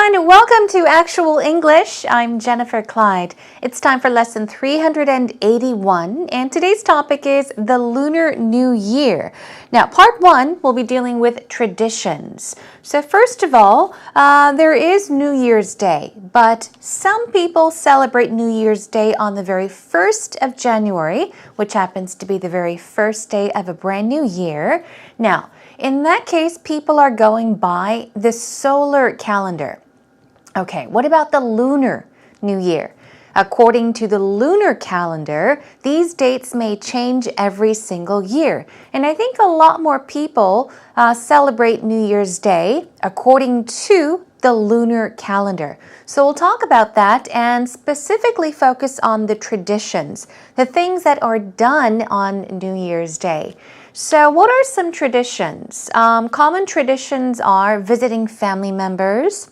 everyone. Welcome to Actual English. I'm Jennifer Clyde. It's time for lesson 381, and today's topic is the Lunar New Year. Now, part one, we'll be dealing with traditions. So first of all, there is New Year's Day, but some people celebrate New Year's Day on the very 1st of January, which happens to be the very first day of a brand new year. Now, in that case, people are going by the solar calendar. Okay, what about the Lunar New Year? According to the lunar calendar, these dates may change every single year. And I think a lot more people celebrate New Year's Day according to the lunar calendar. So we'll talk about that and specifically focus on the traditions, the things that are done on New Year's Day. So what are some traditions? Common traditions are visiting family members,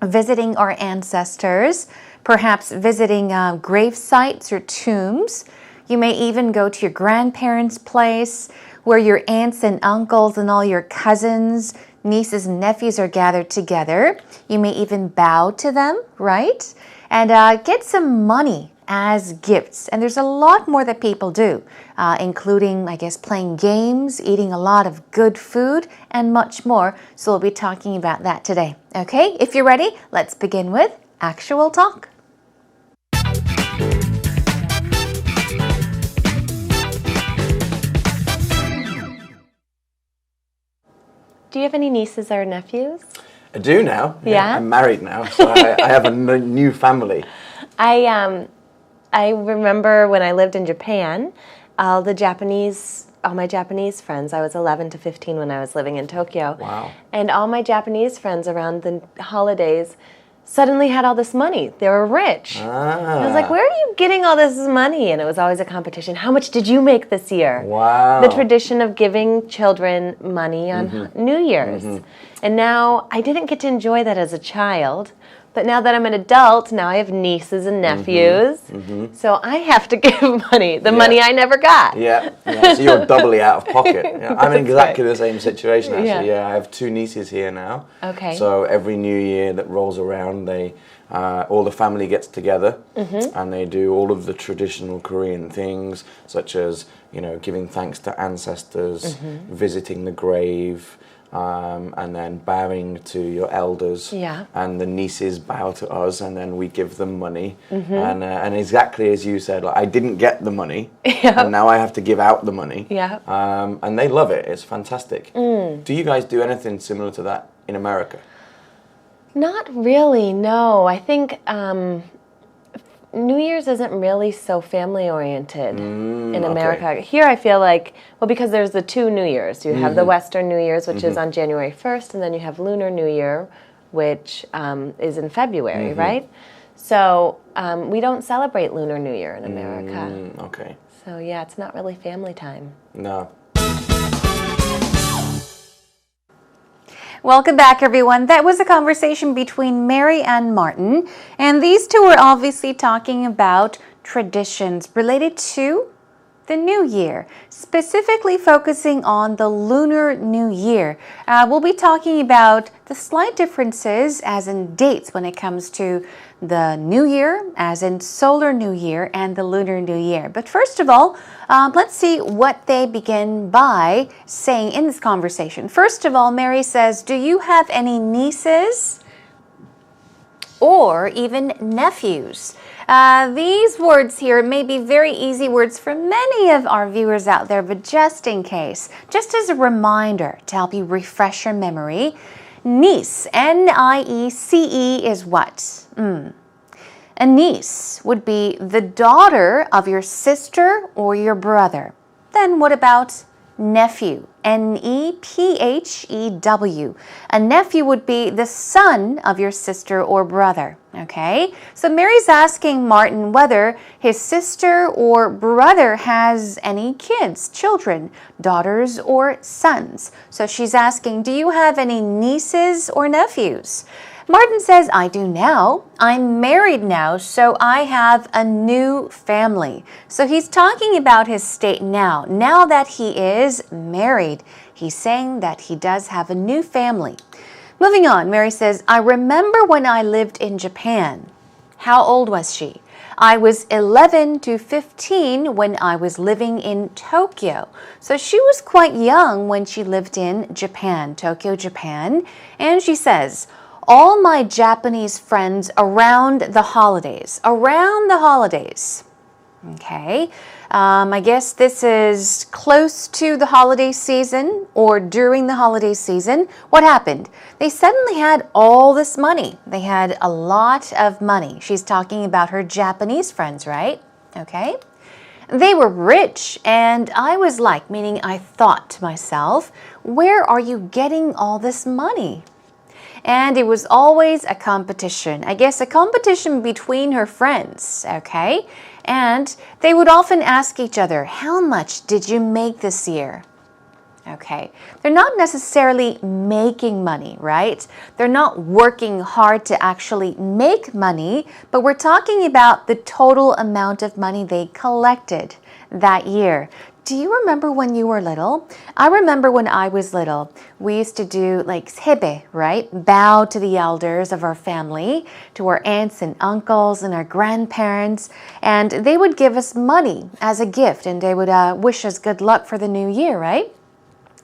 visiting our ancestors, perhaps visiting grave sites or tombs. You may even go to your grandparents' place where your aunts and uncles and all your cousins, nieces and nephews are gathered together. You may even bow to them, right? And get some money as gifts. And there's a lot more that people do, including, I guess, playing games, eating a lot of good food, and much more. So we'll be talking about that today. Okay, if you're ready, let's begin with Actual Talk. Do you have any nieces or nephews? I do now. Yeah? I'm married now, so I have a new family. I remember when I lived in Japan, all my Japanese friends, I was 11 to 15 when I was living in Tokyo. Wow. And all my Japanese friends around the holidays suddenly had all this money. They were rich. I was like, where are you getting all this money? And it was always a competition. How much did you make this year? Wow. The tradition of giving children money on New Year's. And now, I didn't get to enjoy that as a child. But now that I'm an adult, now I have nieces and nephews. So I have to give money, the money I never got. Yeah, so you're doubly out of pocket. Yeah, I'm in exactly the same situation, actually. Yeah. I have two nieces here now. Okay. So every new year that rolls around, all the family gets together and they do all of the traditional Korean things, such as, giving thanks to ancestors, visiting the grave, and then bowing to your elders. Yeah. And the nieces bow to us, and then we give them money. And exactly as you said, I didn't get the money, and now I have to give out the money. Yeah. And they love it. It's fantastic. Do you guys do anything similar to that in America? Not really, no. I think New Year's isn't really so family-oriented in America. Okay. Here I feel like, because there's the two New Years. You have the Western New Year's, which is on January 1st, and then you have Lunar New Year, which is in February, right? So we don't celebrate Lunar New Year in America. Okay. So yeah, it's not really family time. No. Welcome back, everyone. That was a conversation between Mary and Martin, and these two were obviously talking about traditions related to the New Year, specifically focusing on the Lunar New Year. We'll be talking about the slight differences as in dates when it comes to the New Year, as in Solar New Year, and the Lunar New Year. But first of all, let's see what they begin by saying in this conversation. First of all, Mary says, do you have any nieces or even nephews? These words here may be very easy words for many of our viewers out there, but just in case, just as a reminder to help you refresh your memory, niece, N-I-E-C-E, is what? A niece would be the daughter of your sister or your brother. Then what about nephew? N-E-P-H-E-W. A nephew would be the son of your sister or brother. Okay? So Mary's asking Martin whether his sister or brother has any kids, children, daughters or sons. So she's asking, do you have any nieces or nephews? Martin says, I do now. I'm married now, so I have a new family. So he's talking about his state now. Now that he is married, he's saying that he does have a new family. Moving on, Mary says, I remember when I lived in Japan. How old was she? I was 11 to 15 when I was living in Tokyo. So she was quite young when she lived in Japan, Tokyo, Japan. And she says, all my Japanese friends around the holidays. Okay. I guess this is close to the holiday season or during the holiday season. What happened? They suddenly had all this money. They had a lot of money. She's talking about her Japanese friends, right? Okay. They were rich, and I was like, meaning I thought to myself, where are you getting all this money? And it was always a competition. I guess a competition between her friends, okay? And they would often ask each other, how much did you make this year? Okay, they're not necessarily making money, right? They're not working hard to actually make money, but we're talking about the total amount of money they collected that year. Do you remember when you were little? I remember when I was little, we used to do like sebe, right? Bow to the elders of our family, to our aunts and uncles and our grandparents, and they would give us money as a gift, and they would wish us good luck for the new year, right?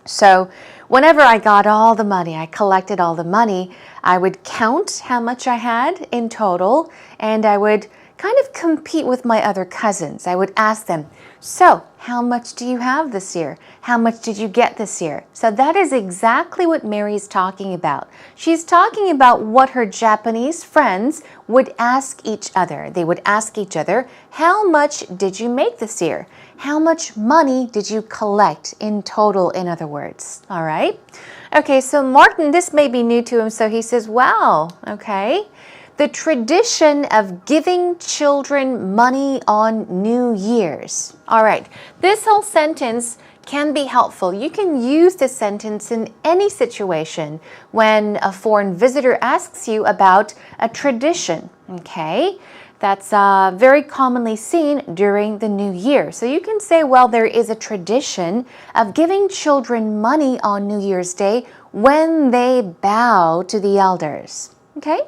So whenever I got all the money, I collected all the money, I would count how much I had in total, and I would kind of compete with my other cousins. I would ask them, so how much do you have this year? How much did you get this year? So that is exactly what Mary's talking about. She's talking about what her Japanese friends would ask each other. They would ask each other, how much did you make this year? How much money did you collect in total, in other words? All right. Okay, so Martin, this may be new to him, so he says, wow, okay. The tradition of giving children money on New Year's. All right, this whole sentence can be helpful. You can use this sentence in any situation when a foreign visitor asks you about a tradition, okay? That's very commonly seen during the New Year. So you can say, well, there is a tradition of giving children money on New Year's Day when they bow to the elders, okay?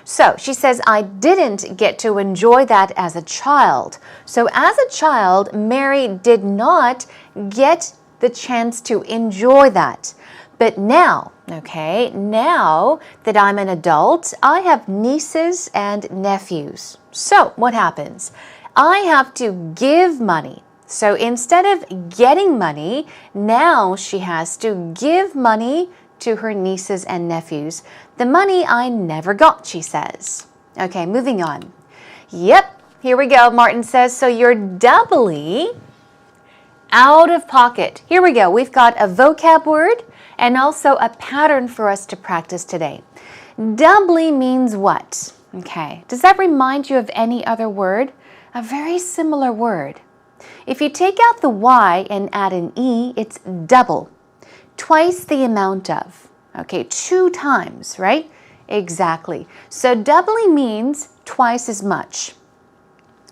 So she says, I didn't get to enjoy that as a child. So as a child, Mary did not get the chance to enjoy that. But now, okay, now that I'm an adult, I have nieces and nephews. So what happens? I have to give money. So instead of getting money, now she has to give money to her nieces and nephews. The money I never got, she says. Okay, moving on. Yep, here we go, Martin says, so you're doubly out of pocket. Here we go. We've got a vocab word and also a pattern for us to practice today. Doubly means what? Okay, does that remind you of any other word? A very similar word. If you take out the Y and add an E, it's double. Twice the amount of. Okay, 2 times, right? Exactly. So doubly means twice as much.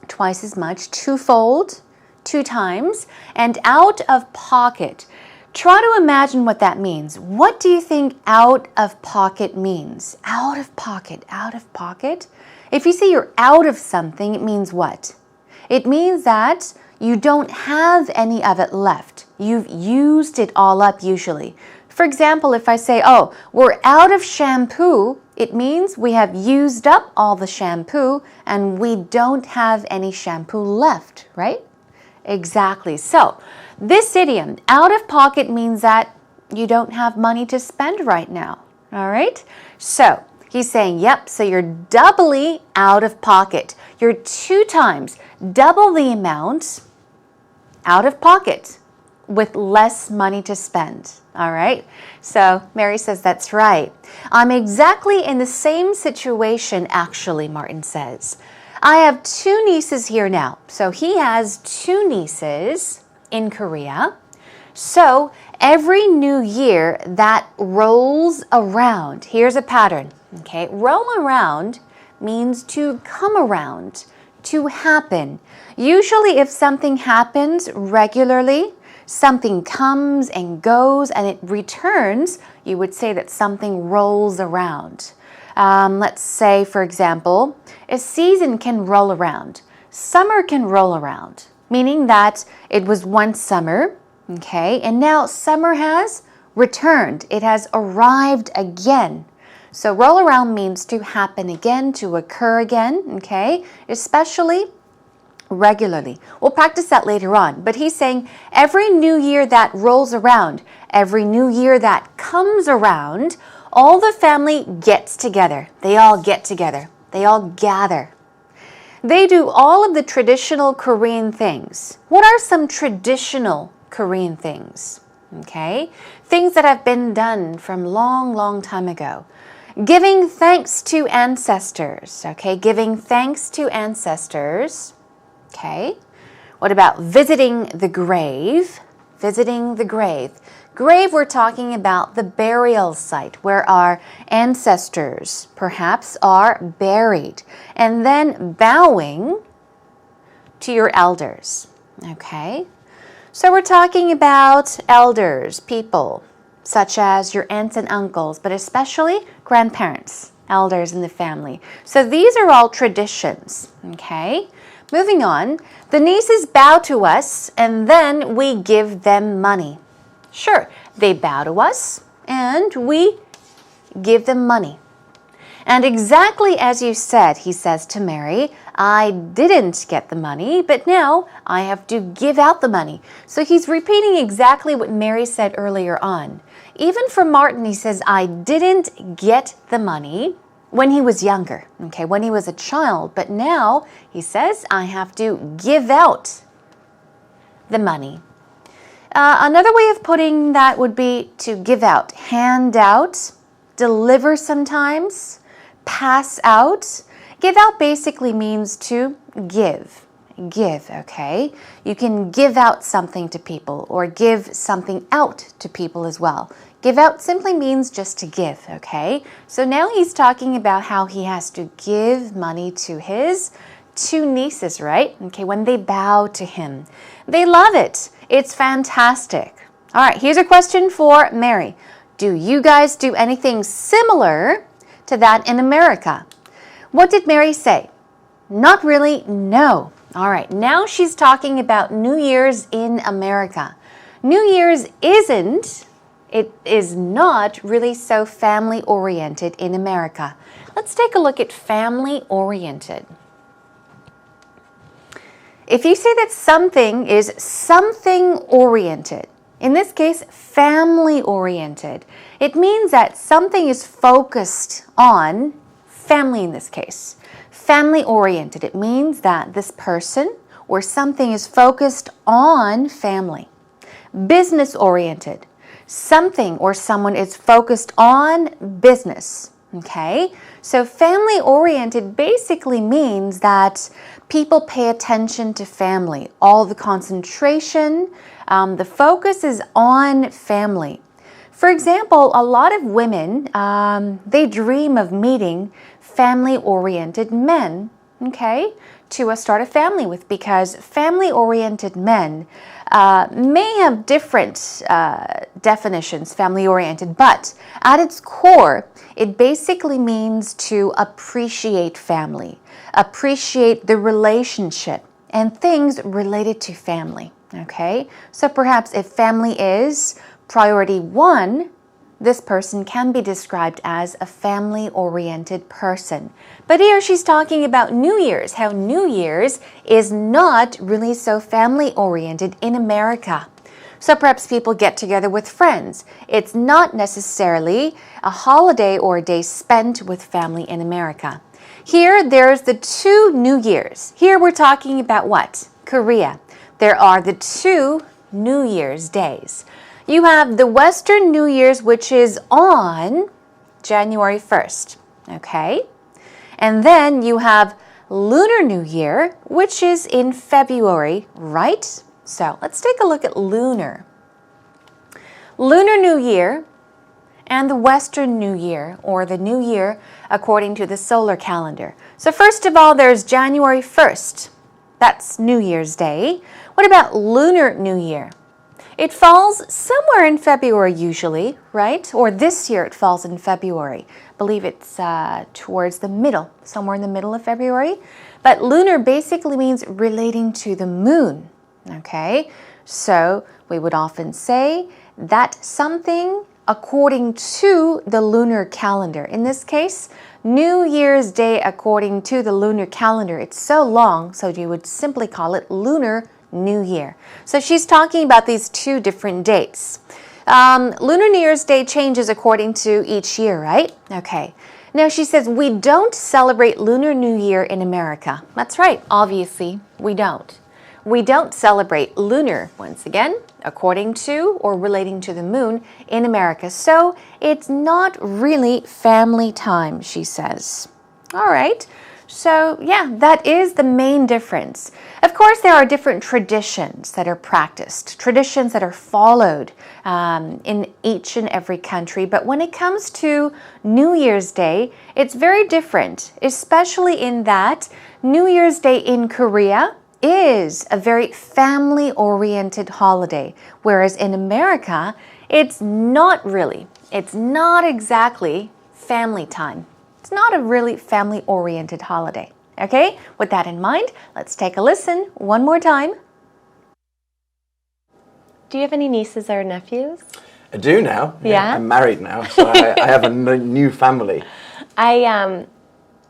Twice as much, twofold, 2 times, and out of pocket. Try to imagine what that means. What do you think out of pocket means? Out of pocket, out of pocket? If you say you're out of something, it means what? It means that you don't have any of it left. You've used it all up usually. For example, if I say, oh, we're out of shampoo, it means we have used up all the shampoo and we don't have any shampoo left, right? Exactly. So this idiom, out of pocket, means that you don't have money to spend right now. All right? So he's saying, yep, so you're doubly out of pocket. You're 2 times, double the amount out of pocket with less money to spend. All right? So Mary says that's right. I'm exactly in the same situation, actually, Martin says. I have 2 nieces here now. So he has 2 nieces in Korea. So every new year that rolls around, here's a pattern. Okay, roll around means to come around, to happen. Usually if something happens regularly, something comes and goes and it returns, You would say that something rolls around. Let's say, for example, a season can roll around. Summer can roll around, meaning that it was once summer, okay, and now summer has returned. It has arrived again. So roll around means to happen again, to occur again, okay, especially regularly. We'll practice that later on, but he's saying every new year that rolls around, every new year that comes around, all the family gets together. They all get together. They all gather. They do all of the traditional Korean things. What are some traditional Korean things? Okay, things that have been done from long time ago. Giving thanks to ancestors. Okay, giving thanks to ancestors. Okay, what about visiting the grave? Visiting the grave. Grave, we're talking about the burial site where our ancestors perhaps are buried. And then bowing to your elders. Okay, so we're talking about elders, people such as your aunts and uncles, but especially grandparents, elders in the family. So these are all traditions. Okay, moving on. The nieces bow to us and then we give them money. Sure, they bow to us and we give them money. And exactly as you said, he says to Mary, I didn't get the money, but now I have to give out the money. So he's repeating exactly what Mary said earlier on. Even for Martin, he says, I didn't get the money when he was younger, okay, when he was a child. But now he says, I have to give out the money. Another way of putting that would be to give out, hand out, deliver sometimes, pass out. Give out basically means to give. Give, okay? You can give out something to people or give something out to people as well. Give out simply means just to give, okay? So now he's talking about how he has to give money to his two nieces, right? Okay, when they bow to him. They love it. It's fantastic. All right, here's a question for Mary. Do you guys do anything similar to that in America? What did Mary say? Not really, no. All right, now she's talking about New Year's in America. New Year's it is not really so family-oriented in America. Let's take a look at family-oriented. If you say that something is something-oriented, in this case, family-oriented, it means that something is focused on family in this case. Family-oriented, it means that this person or something is focused on family. Business-oriented, something or someone is focused on business. Okay, so family-oriented basically means that people pay attention to family. All the concentration, the focus is on family. For example, a lot of women, they dream of meeting family-oriented men, okay, to start a family with, because family-oriented men may have different definitions, family-oriented, but at its core, it basically means to appreciate family, appreciate the relationship and things related to family, okay? So perhaps if family is priority one, this person can be described as a family-oriented person. But here she's talking about New Year's, how New Year's is not really so family-oriented in America. So perhaps people get together with friends. It's not necessarily a holiday or a day spent with family in America. Here, there's the two New Years. Here we're talking about what? Korea. There are the two New Year's days. You have the Western New Year's, which is on January 1st, okay? And then you have Lunar New Year, which is in February, right? So let's take a look at lunar. Lunar New Year and the Western New Year, or the New Year according to the solar calendar. So first of all, there's January 1st. That's New Year's Day. What about Lunar New Year? It falls somewhere in February usually, right? Or this year it falls in February. I believe it's towards the middle, somewhere in the middle of February. But lunar basically means relating to the moon, okay? So we would often say that something according to the lunar calendar. In this case, New Year's Day according to the lunar calendar. It's so long, so you would simply call it Lunar New Year. So she's talking about these two different dates. Lunar New Year's Day changes according to each year, right? Okay. Now she says we don't celebrate Lunar New Year in America. That's right, obviously we don't. We don't celebrate lunar, once again, according to or relating to the moon in America. So it's not really family time, she says. All right. So yeah, that is the main difference. Of course, there are different traditions that are practiced, traditions that are followed in each and every country. But when it comes to New Year's Day, it's very different, especially in that New Year's Day in Korea is a very family-oriented holiday, whereas in America, it's not exactly family time. It's not a really family-oriented holiday. Okay, with that in mind, let's take a listen one more time. Do you have any nieces or nephews? I do now. Yeah? I'm married now, so I have a new family. I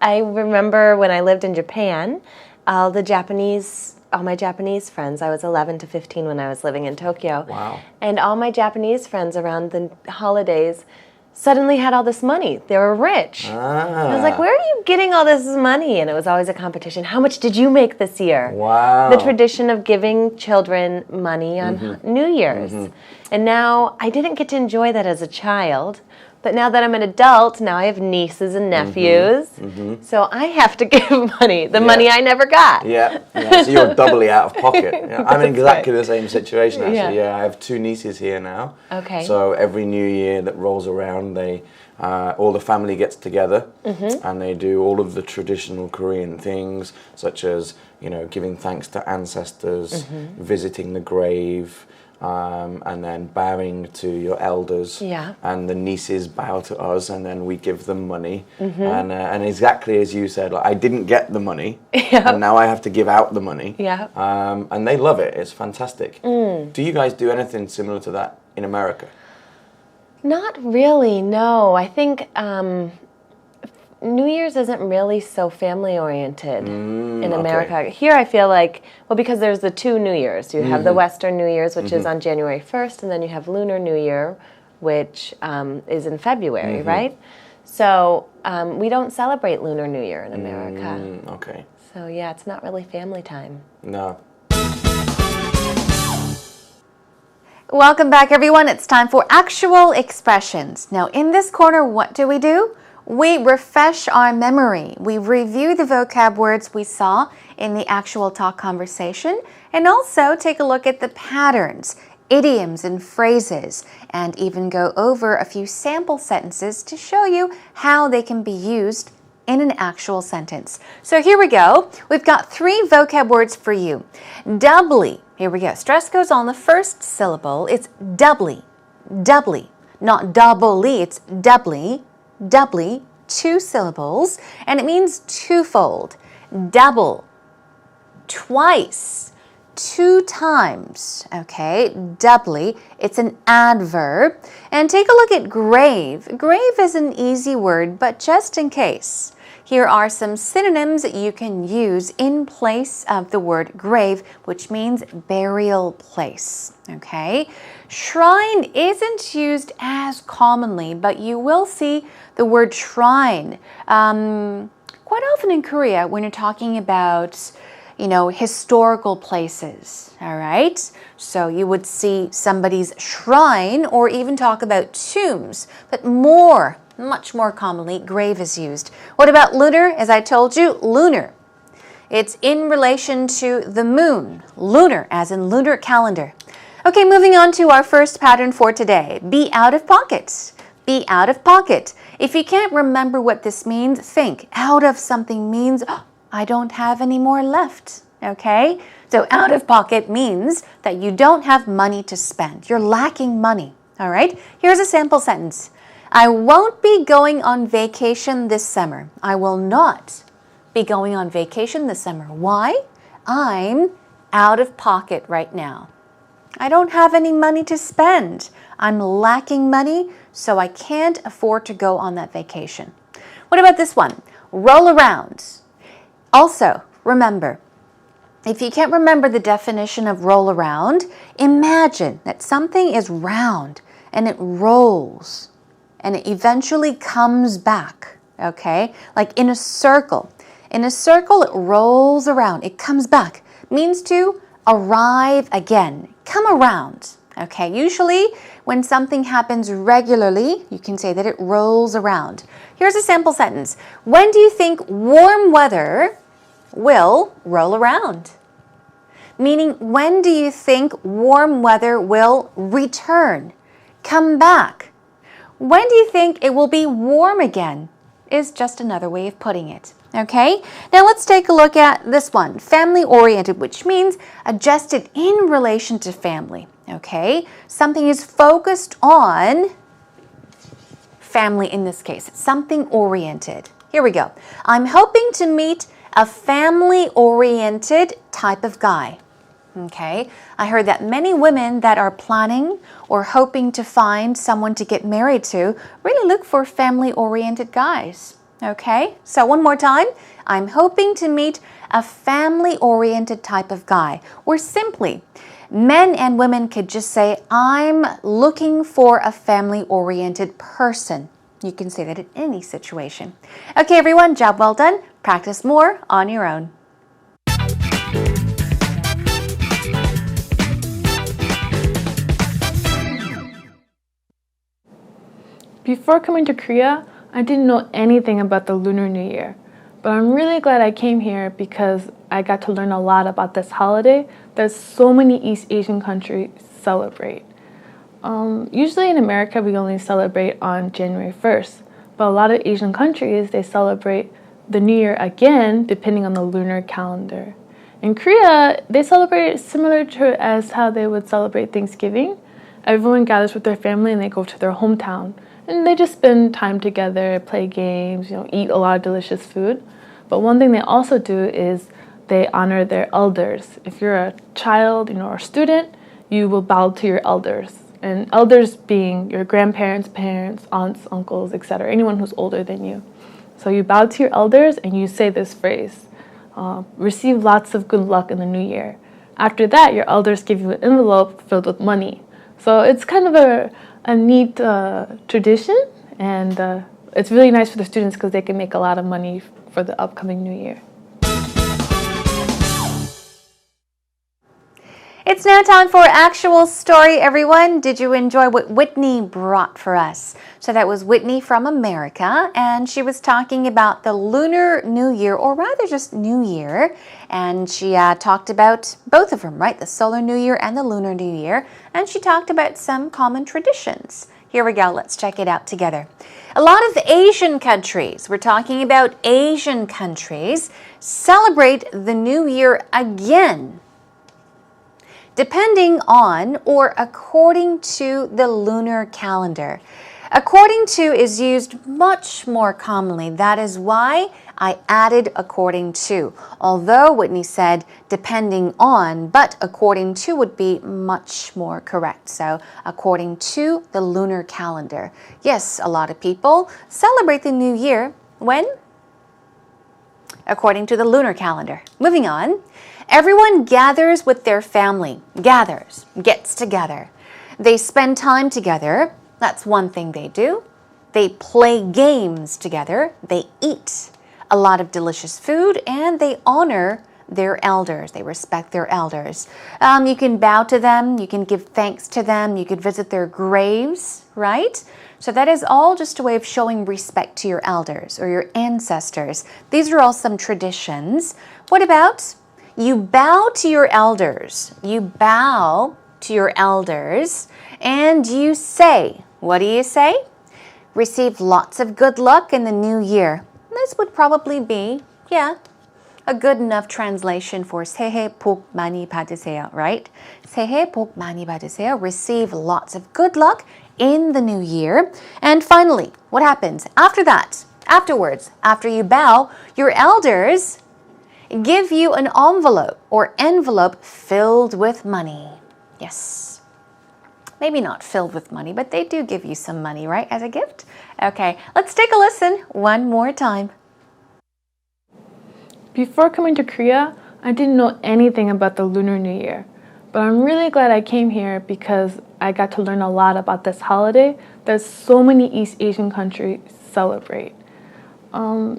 remember when I lived in Japan, all my Japanese friends, I was 11 to 15 when I was living in Tokyo. Wow. And all my Japanese friends around the holidays suddenly had all this money. They were rich. I was like, where are you getting all this money? And it was always a competition. How much did you make this year? Wow. The tradition of giving children money on New Year's. And now I didn't get to enjoy that as a child. But now that I'm an adult, now I have nieces and nephews. So I have to give money, the money I never got. Yeah. So you're doubly out of pocket. Yeah, I'm in exactly the same situation, actually. Yeah. I have two nieces here now. Okay. So every new year that rolls around, all the family gets together and they do all of the traditional Korean things, such as, giving thanks to ancestors, visiting the grave, and then bowing to your elders. Yeah. And the nieces bow to us, and then we give them money. And exactly as you said, I didn't get the money, and now I have to give out the money. Yeah. And they love it. It's fantastic. Do you guys do anything similar to that in America? Not really, no. I think New Year's isn't really so family-oriented in America. Okay. Here I feel like, because there's the two New Years. You have the Western New Year's, which is on January 1st, and then you have Lunar New Year, which is in February, right? So we don't celebrate Lunar New Year in America. Okay. So yeah, it's not really family time. No. Welcome back, everyone. It's time for actual expressions. Now, in this corner, what do? We refresh our memory. We review the vocab words we saw in the actual talk conversation and also take a look at the patterns, idioms, and phrases, and even go over a few sample sentences to show you how they can be used in an actual sentence. So here we go. We've got 3 vocab words for you. Doubly. Here we go. Stress goes on the first syllable. It's doubly. Doubly. Not doubly. It's doubly. Doubly. 2 syllables. And it means twofold. Double. Twice. 2 times. Okay. Doubly. It's an adverb. And take a look at grave. Grave is an easy word, but just in case, here are some synonyms that you can use in place of the word grave, which means burial place. Okay? Shrine isn't used as commonly, but you will see the word shrine quite often in Korea when you're talking about, historical places. All right? So you would see somebody's shrine or even talk about tombs, but much more commonly, grave is used. What about lunar? As I told you, lunar. It's in relation to the moon. Lunar, as in lunar calendar. Okay, moving on to our first pattern for today. Be out of pocket. Be out of pocket. If you can't remember what this means, think out of something means, I don't have any more left. okay? So out of pocket means that you don't have money to spend. You're lacking money, all right? Here's a sample sentence. I won't be going on vacation this summer. I will not be going on vacation this summer. Why? I'm out of pocket right now. I don't have any money to spend. I'm lacking money, so I can't afford to go on that vacation. What about this one? Roll around. Also, remember, if you can't remember the definition of roll around, imagine that something is round and it rolls and it eventually comes back, okay? Like in a circle. In a circle, it rolls around. It comes back. Means to arrive again. Come around, okay? Usually, when something happens regularly, you can say that it rolls around. Here's a sample sentence. When do you think warm weather will roll around? Meaning, when do you think warm weather will return, come back? When do you think it will be warm again? Is just another way of putting it. Okay, now let's take a look at this one, family-oriented, which means adjusted in relation to family. Okay, something is focused on family in this case, something oriented. Here we go. I'm hoping to meet a family-oriented type of guy. Okay, I heard that many women that are planning or hoping to find someone to get married to really look for family-oriented guys. Okay, so one more time. I'm hoping to meet a family-oriented type of guy. Or simply, men and women could just say, I'm looking for a family-oriented person. You can say that in any situation. Okay, everyone, job well done. Practice more on your own. Before coming to Korea, I didn't know anything about the Lunar New Year, but I'm really glad I came here because I got to learn a lot about this holiday that so many East Asian countries celebrate. Usually in America, we only celebrate on January 1st, but a lot of Asian countries, they celebrate the New Year again, depending on the lunar calendar. In Korea, they celebrate it similar to as how they would celebrate Thanksgiving. Everyone gathers with their family and they go to their hometown. And they just spend time together, play games, eat a lot of delicious food. But one thing they also do is they honor their elders. If you're a child, or a student, you will bow to your elders. And elders being your grandparents, parents, aunts, uncles, etc., anyone who's older than you. So you bow to your elders and you say this phrase, receive lots of good luck in the new year. After that, your elders give you an envelope filled with money. So it's kind of a neat tradition, and it's really nice for the students because they can make a lot of money for the upcoming new year. It's now time for actual story, everyone. Did you enjoy what Whitney brought for us? So that was Whitney from America, and she was talking about the Lunar New Year, or rather just New Year. And she talked about both of them, right? The Solar New Year and the Lunar New Year. And she talked about some common traditions. Here we go. Let's check it out together. A lot of Asian countries, we're talking about Asian countries, celebrate the New Year again, depending on or according to the lunar calendar. According to is used much more commonly. That is why I added according to. Although Whitney said depending on, but according to would be much more correct. So according to the lunar calendar. Yes, a lot of people celebrate the new year when? According to the lunar calendar. Moving on. Everyone gathers with their family. Gathers, gets together. They spend time together. That's one thing they do. They play games together. They eat a lot of delicious food, and they honor their elders. They respect their elders. You can bow to them. You can give thanks to them. You could visit their graves, right? So that is all just a way of showing respect to your elders or your ancestors. These are all some traditions. What about you bow to your elders? You bow to your elders and you say, what do you say? Receive lots of good luck in the new year. This would probably be, a good enough translation for 새해 복 많이 받으세요, right? 새해 복 많이 받으세요. Receive lots of good luck in the new year. And finally, what happens after that? Afterwards, after you bow, your elders give you an envelope filled with money. Yes. Maybe not filled with money, but they do give you some money, right, as a gift? Okay, let's take a listen one more time. Before coming to Korea, I didn't know anything about the Lunar New Year. But I'm really glad I came here because I got to learn a lot about this holiday that so many East Asian countries celebrate.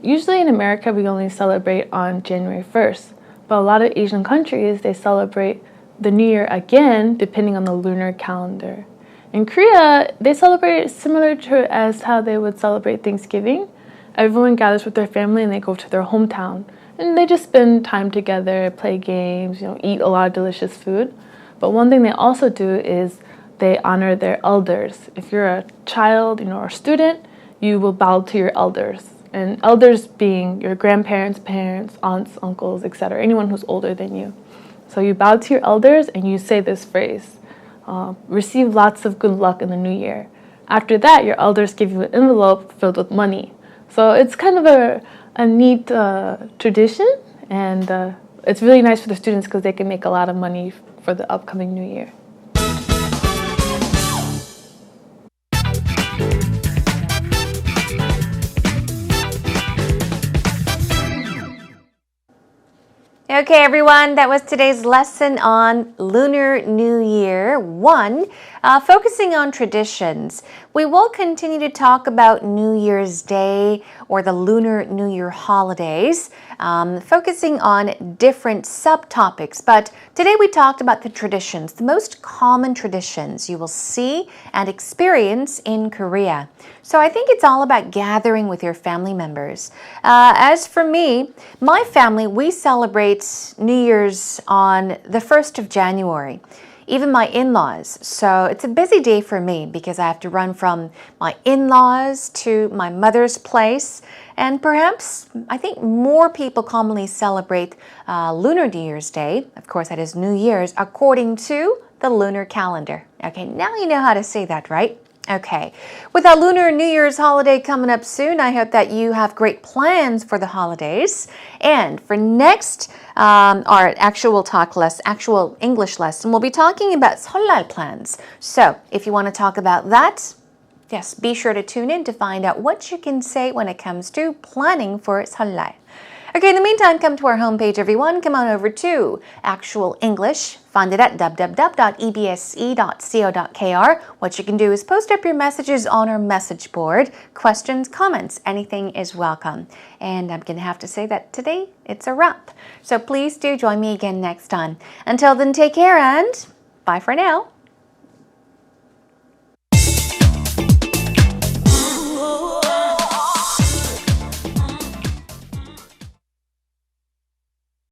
Usually in America, we only celebrate on January 1st, but a lot of Asian countries, they celebrate the New Year again, depending on the lunar calendar. In Korea, they celebrate it similar to as how they would celebrate Thanksgiving. Everyone gathers with their family and they go to their hometown. And they just spend time together, play games, eat a lot of delicious food. But one thing they also do is they honor their elders. If you're a child, or a student, you will bow to your elders. And elders being your grandparents, parents, aunts, uncles, etc., anyone who's older than you. So you bow to your elders and you say this phrase, receive lots of good luck in the new year. After that, your elders give you an envelope filled with money. So it's kind of a neat tradition, and it's really nice for the students because they can make a lot of money for the upcoming new year. Okay, everyone, that was today's lesson on Lunar New Year 1, focusing on traditions. We will continue to talk about New Year's Day or the Lunar New Year holidays, focusing on different subtopics. But today we talked about the traditions, the most common traditions you will see and experience in Korea. So I think it's all about gathering with your family members. As for me, my family, we celebrate New Year's on the 1st of January. Even my in-laws. So it's a busy day for me because I have to run from my in-laws to my mother's place. And perhaps, I think more people commonly celebrate Lunar New Year's Day. Of course, that is New Year's according to the lunar calendar. Okay, now you know how to say that, right? Okay, with our Lunar New Year's holiday coming up soon, I hope that you have great plans for the holidays. And for next, our actual English lesson, we'll be talking about 설날 plans. So if you want to talk about that, yes, be sure to tune in to find out what you can say when it comes to planning for 설날. Okay, in the meantime, come to our homepage, everyone. Come on over to Actual English. Find it at www.ebse.co.kr. What you can do is post up your messages on our message board. Questions, comments, anything is welcome. And I'm going to have to say that today it's a wrap. So please do join me again next time. Until then, take care and bye for now.